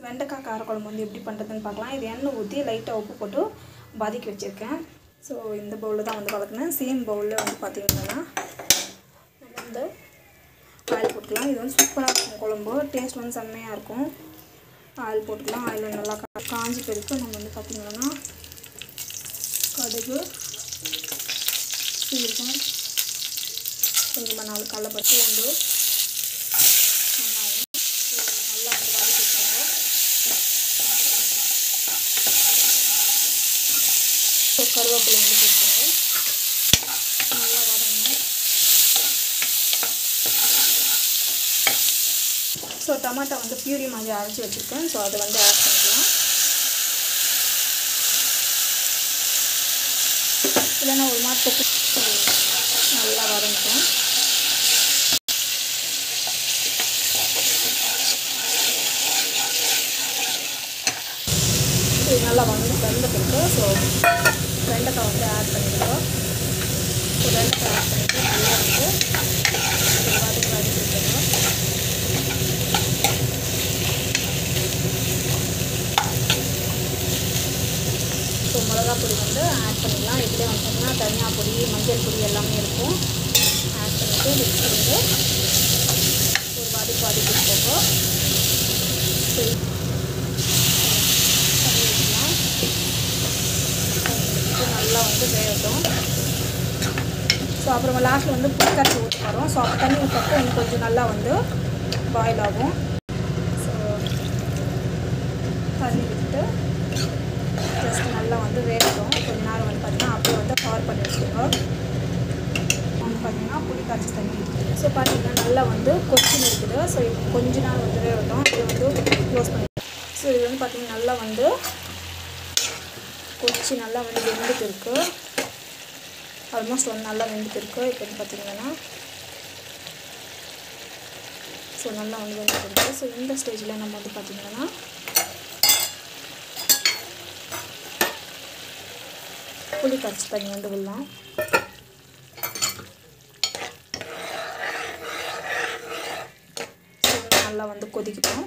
வெண்டைக்காய் காரக்குழம்பு வந்து எப்படி பண்ணுறதுன்னு பார்க்கலாம். இது எண்ணெய் ஊற்றி லைட்டாக உப்பு போட்டு வதக்கி வச்சுருக்கேன். ஸோ இந்த பவுலில் தான் வந்து வதக்கினேன். சேம் பவுலில் வந்து பார்த்திங்கன்னா நம்ம வந்து ஆயில் போட்டுக்கலாம். இது வந்து சூப்பராக இருக்கும் குழம்பு, டேஸ்ட் வந்து செம்மையாக இருக்கும். ஆயில் போட்டுக்கலாம். ஆயில் நல்லா காஞ்சி பிறகு நம்ம வந்து பார்த்திங்கன்னா கடுகு, சீரகம், கொஞ்சமாக 4 கடலைப்பருப்பு, பூண்டு, வெங்காயம் நல்லா வந்து வதக்கி வச்சுக்கோங்க. கருவேப்பிலை வந்து போட்டுக்கோங்க. நல்லா வதங்கணும். ஸோ டமாட்டோ வந்து பியூரி மாதிரி அரைச்சி வச்சுருக்கேன். ஸோ அதை வந்து ஆட் பண்ணிக்கலாம். இல்லைன்னா ஒரு மாதிரி தொக்கு நல்லா வதங்கிட்டோம். இது நல்லா வெந்துருக்கு. ஸோ வெண்டைக்காய் வந்து ஆட் பண்ணிடுவோம். ஸோ வெண்டைக்காய் ஆட் பண்ணிவிட்டு நல்லா வந்து வதக்கி விட்டுருவோம். ஸோ மிளகா பொடி வந்து ஆட் பண்ணிக்கலாம். இதிலே வந்து பார்த்திங்கன்னா தனியா பொடி, மஞ்சள் பொடி எல்லாமே இருக்கும். ஆட் பண்ணிவிட்டு மிக்ஸ் பண்ணிட்டு ஒரு வதக்கிட்டு போகும். ஸோ நல்லா வந்து வேகட்டும். ஸோ அப்புறமா லாஸ்ட்டில் வந்து புளிக்கரைச்சி ஊற்றி வரோம். ஸோ அப்போ தண்ணி ஊற்றப்போ இன்னும் கொஞ்சம் நல்லா வந்து பாயில் ஆகும். ஸோ தண்ணி விட்டு ஜஸ்ட் நல்லா வந்து வேகட்டும். கொஞ்ச நேரம் வந்து பார்த்திங்கன்னா அப்படியே வந்து கவர் பண்ணி வச்சுக்கோங்க. வந்து பார்த்திங்கன்னா புளிக்கரைச்சி தண்ணி. ஸோ பார்த்திங்கன்னா நல்லா வந்து கொச்சின்னு இருக்குது. ஸோ இப்போ கொஞ்ச நேரம் வந்து வேகட்டும். அப்படியே வந்து க்ளோஸ் பண்ணி. ஸோ இது வந்து பார்த்திங்கன்னா நல்லா வந்து கொச்சி நல்லா வந்து வெந்துட்டு இருக்குது. ஆல்மோஸ்ட் வந்து நல்லா வெந்துட்டு இருக்குது. இப்போ வந்து பார்த்திங்கன்னா ஸோ நல்லா வந்து வெந்துட்டு இருக்குது. ஸோ இந்த ஸ்டேஜில் நம்ம வந்து பார்த்திங்கன்னா புளி கரைச்சி தண்ணி வந்து விடலாம். ஸோ நல்லா வந்து கொதிக்கிட்டோம்.